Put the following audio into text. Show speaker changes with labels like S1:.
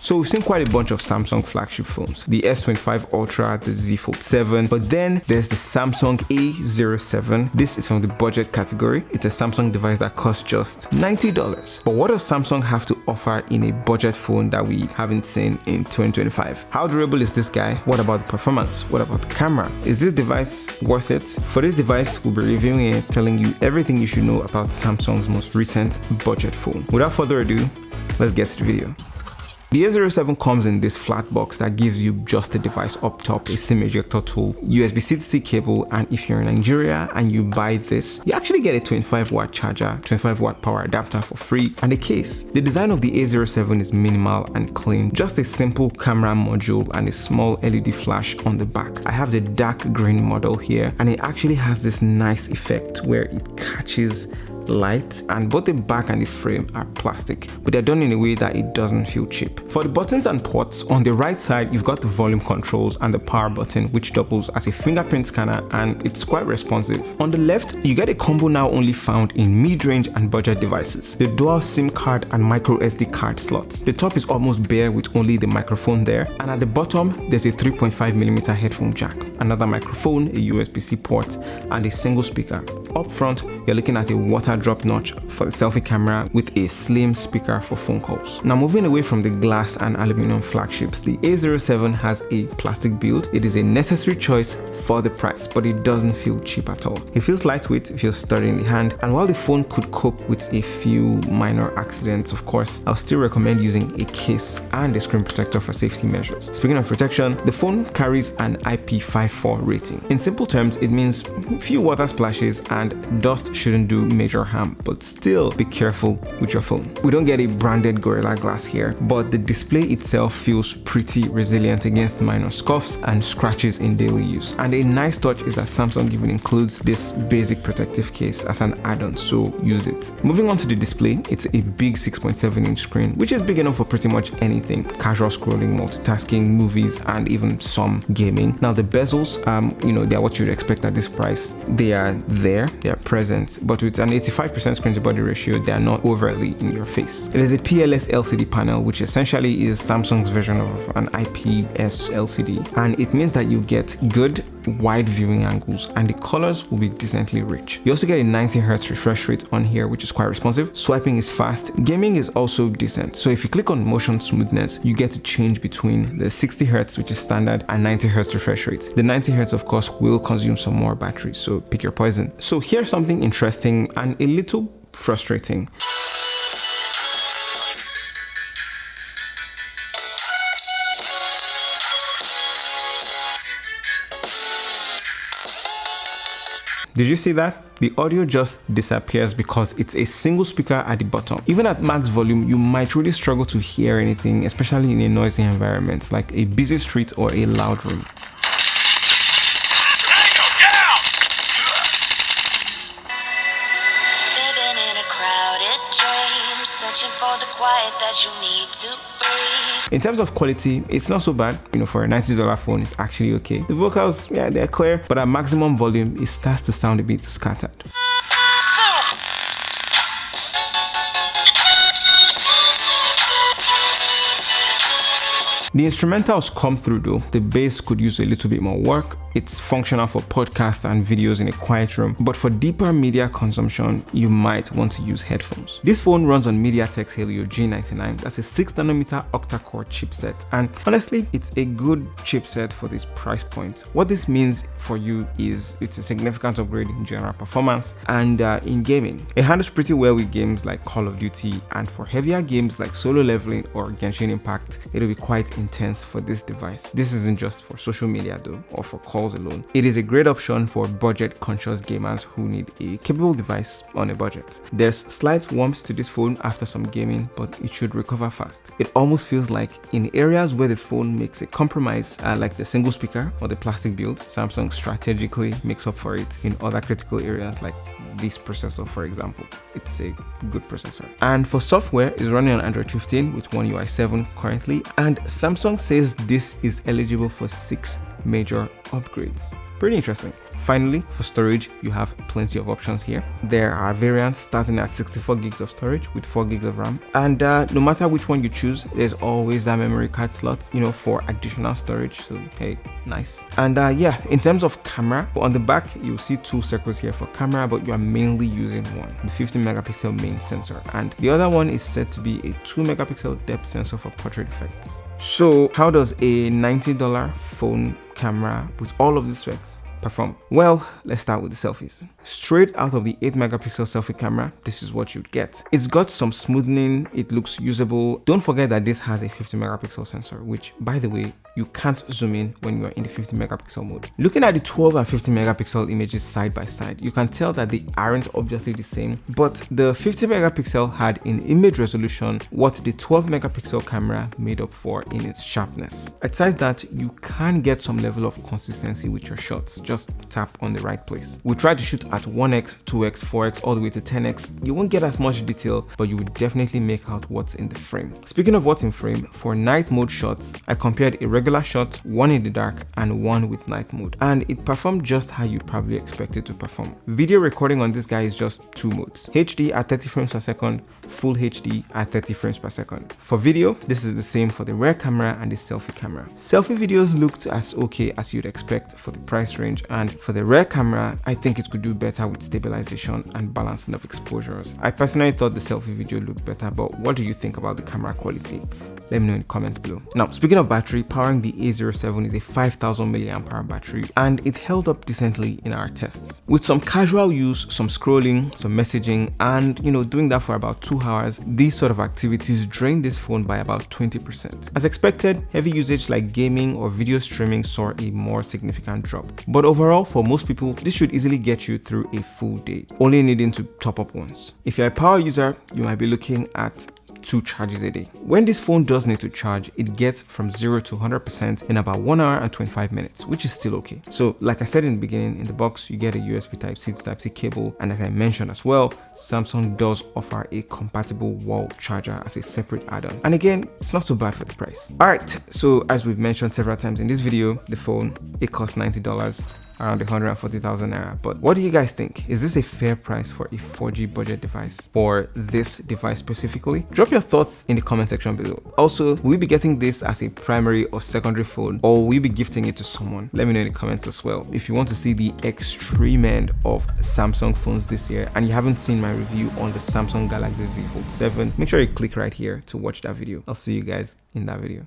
S1: So we've seen quite a bunch of Samsung flagship phones, the S25 Ultra, the Z Fold 7, but then there's the Samsung A07. This is from the budget category. It's a Samsung device that costs just $90. But what does Samsung have to offer in a budget phone that we haven't seen in 2025? How durable is this guy? What about the performance? What about the camera? Is this device worth it? For this device, we'll be reviewing it, telling you everything you should know about Samsung's most recent budget phone. Without further ado, let's get to the video. The A07 comes in this flat box that gives you just the device up top, a SIM ejector tool, USB-C to C cable, and if you're in Nigeria and you buy this, you actually get a 25-watt charger, 25-watt power adapter for free, and a case. The design of the A07 is minimal and clean, just a simple camera module and a small LED flash on the back. I have the dark green model here, and it actually has this nice effect where it catches light, and both the back and the frame are plastic, but they're done in a way that it doesn't feel cheap. For the buttons and ports, on the right side you've got the volume controls and the power button, which doubles as a fingerprint scanner, and it's quite responsive. On the left, you get a combo now only found in mid-range and budget devices, the dual SIM card and micro SD card slots. The top is almost bare with only the microphone there, and at the bottom there's a 3.5mm headphone jack, another microphone, a USB-C port, and a single speaker. Up front, you're looking at a water drop notch for the selfie camera with a slim speaker for phone calls. Now, moving away from the glass and aluminum flagships, the A07 has a plastic build. It is a necessary choice for the price, but it doesn't feel cheap at all. It feels lightweight, it feels sturdy in the hand, and while the phone could cope with a few minor accidents, of course, I'll still recommend using a case and a screen protector for safety measures. Speaking of protection, the phone carries an IP54 rating. In simple terms, it means few water splashes and dust shouldn't do major harm, but still be careful with your phone. We don't get a branded Gorilla Glass here, but the display itself feels pretty resilient against minor scuffs and scratches in daily use. And a nice touch is that Samsung even includes this basic protective case as an add-on, so use it. Moving on to the display, it's a big 6.7-inch screen, which is big enough for pretty much anything: casual scrolling, multitasking, movies, and even some gaming. Now the bezels, they're what you'd expect at this price. They are there, they are present, but with an 85% screen to body ratio, they are not overtly in your face. It is a PLS LCD panel, which essentially is Samsung's version of an IPS LCD, and it means that you get good wide viewing angles and the colors will be decently rich. You also get a 90Hz refresh rate on here, which is quite responsive. Swiping is fast. Gaming is also decent. So if you click on motion smoothness, you get to change between the 60Hz, which is standard, and 90Hz refresh rate. The 90Hz, of course, will consume some more battery, so pick your poison. So here's something interesting and a little frustrating. Did you see that? The audio just disappears because it's a single speaker at the bottom. Even at max volume, you might really struggle to hear anything, especially in a noisy environment like a busy street or a loud room. In terms of quality, it's not so bad. For a $90 phone, it's actually okay. The vocals, yeah, they're clear, but at maximum volume, it starts to sound a bit scattered. The instrumentals come through though. The bass could use a little bit more work. It's functional for podcasts and videos in a quiet room, but for deeper media consumption, you might want to use headphones. This phone runs on MediaTek's Helio G99. That's a 6nm octa-core chipset, and honestly, it's a good chipset for this price point. What this means for you is it's a significant upgrade in general performance and in gaming. It handles pretty well with games like Call of Duty, and for heavier games like Solo Leveling or Genshin Impact, it'll be quite intense for this device. This isn't just for social media though, or for calls alone. It is a great option for budget conscious gamers who need a capable device on a budget. There's slight warmth to this phone after some gaming, but it should recover fast. It almost feels like in areas where the phone makes a compromise, like the single speaker or the plastic build, Samsung strategically makes up for it in other critical areas like this processor, for example. It's a good processor. And for software, it's running on Android 15 with One UI 7 currently, and Samsung says this is eligible for 6 major upgrades. Pretty interesting. Finally, for storage, you have plenty of options here. There are variants starting at 64 gigs of storage with 4 gigs of RAM, and no matter which one you choose, there's always that memory card slot, you know, for additional storage. So hey, nice. And yeah, in terms of camera, on the back you'll see 2 circles here for camera, but you are mainly using one, the 50 megapixel main sensor, and the other one is said to be a 2 megapixel depth sensor for portrait effects. So how does a $90 phone camera with all of these specs perform? Well, let's start with the selfies. Straight out of the 8 megapixel selfie camera, this is what you'd get. It's got some smoothing, it looks usable. Don't forget that this has a 50 megapixel sensor, which, by the way, you can't zoom in when you're in the 50 megapixel mode. Looking at the 12 and 50 megapixel images side by side, you can tell that they aren't obviously the same, but the 50 megapixel had in image resolution what the 12 megapixel camera made up for in its sharpness. Besides that, you can get some level of consistency with your shots. Just tap on the right place. We tried to shoot at 1x, 2x, 4x, all the way to 10x. You won't get as much detail, but you will definitely make out what's in the frame. Speaking of what's in frame, for night mode shots, I compared a regular shot, one in the dark and one with night mode, and it performed just how you probably expect it to perform. Video recording on this guy is just 2 modes: HD at 30 frames per second, Full HD at 30 frames per second. For video, this is the same for the rear camera and the selfie camera. Selfie videos looked as okay as you'd expect for the price range, and for the rear camera, I think it could do better with stabilization and balancing of exposures. I personally thought the selfie video looked better, but what do you think about the camera quality? Let me know in the comments below. Now, speaking of battery, powering the A07 is a 5000 mAh battery, and it held up decently in our tests. With some casual use, some scrolling, some messaging, and doing that for about 2 hours, these sort of activities drained this phone by about 20%. As expected, heavy usage like gaming or video streaming saw a more significant drop. But overall, for most people, this should easily get you through a full day, only needing to top up once. If you're a power user, you might be looking at 2 charges a day. When this phone does need to charge, it gets from 0 to 100% in about 1 hour and 25 minutes, which is still okay. So like I said in the beginning, in the box you get a USB Type-C to Type-C cable, and as I mentioned as well, Samsung does offer a compatible wall charger as a separate add-on, and again, it's not so bad for the price. Alright, so as we've mentioned several times in this video, the phone, it costs $90, around 140,000 naira. But what do you guys think? Is this a fair price for a 4G budget device, for this device specifically? Drop your thoughts in the comment section below. Also, will you be getting this as a primary or secondary phone, or will you be gifting it to someone? Let me know in the comments as well. If you want to see the extreme end of Samsung phones this year and you haven't seen my review on the Samsung Galaxy Z Fold 7, make sure you click right here to watch that video. I'll see you guys in that video.